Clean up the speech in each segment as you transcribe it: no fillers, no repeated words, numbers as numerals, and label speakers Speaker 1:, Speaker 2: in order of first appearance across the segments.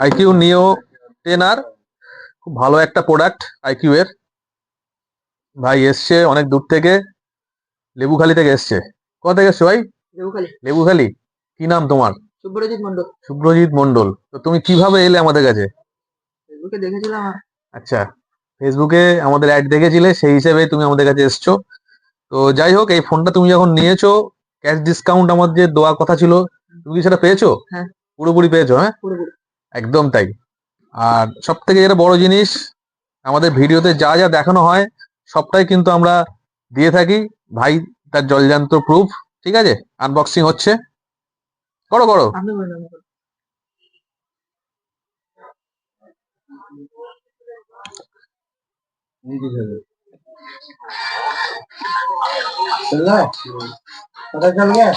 Speaker 1: IQ নিও 10R, খুব ভালো একটা প্রোডাক্ট আইকিউ এর। ভাই এসছে অনেক দূর থেকে, লেবুখালি থেকে এসছে। কোথা থেকে এসছো ভাই?
Speaker 2: লেবুখালী।
Speaker 1: লেবুখালি। কি নাম তোমার?
Speaker 2: শুভ্রজিৎ মন্ডল।
Speaker 1: শুভ্রজিৎ মন্ডল। তো তুমি কিভাবে এলে আমাদের কাছে?
Speaker 2: ফেসবুকে দেখেছিলাম।
Speaker 1: আচ্ছা, ফেসবুকে আমাদের অ্যাড দেখেছিলে, সেই হিসেবে তুমি আমাদের কাছে এসছো। তো যাই হোক, এই ফোনটা তুমি যখন নিয়েছো, ক্যাশ ডিসকাউন্ট আমার যে দেওয়ার কথা ছিল, তুমি কি সেটা পেয়েছো?
Speaker 2: হ্যাঁ,
Speaker 1: পুরোপুরি পেয়েছো? হ্যাঁ,
Speaker 2: পুরোপুরি।
Speaker 1: একদম তাই। আর সব থেকে যেটা বড় জিনিস, আমাদের ভিডিওতে যা যা দেখানো হয় সবটাই কিন্তু আমরা দিয়ে থাকি। ভাই তার জলজান্ত প্রুফ। ঠিক আছে, আনবক্সিং হচ্ছে, করো করো।
Speaker 2: আপনি বলুন, আমি বলুন।
Speaker 3: पता चल गया।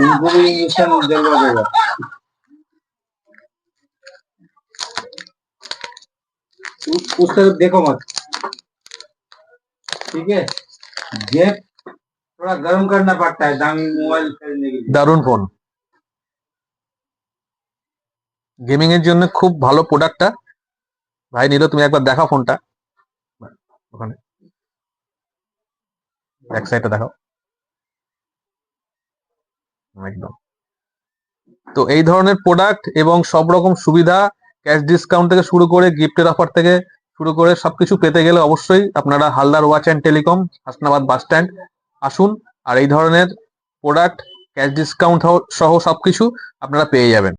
Speaker 3: उनको भी इंजेक्शन दिलवा देगा। उस तरफ देखो मत, ठीक है। जेब थोड़ा गर्म करना पड़ता है दामी मोबाइल खरीदने के लिए।
Speaker 1: দারুণ ফোন, গেমিং এর জন্য খুব ভালো প্রোডাক্টটা। ভাই নিল, তুমি একবার দেখাও ফোনটা, ওখানে ব্যাক সাইডটা দেখাও একদম। তো এই ধরনের প্রোডাক্ট এবং সব রকম সুবিধা, ক্যাশ ডিসকাউন্ট থেকে শুরু করে গিফটের অফার থেকে শুরু করে সবকিছু পেতে গেলে অবশ্যই আপনারা Haldar watch and telecom, Hasnabad bus stand আসুন। আর এই ধরনের প্রোডাক্ট, ক্যাশ ডিসকাউন্ট সহ সবকিছু আপনারা পেয়ে যাবেন।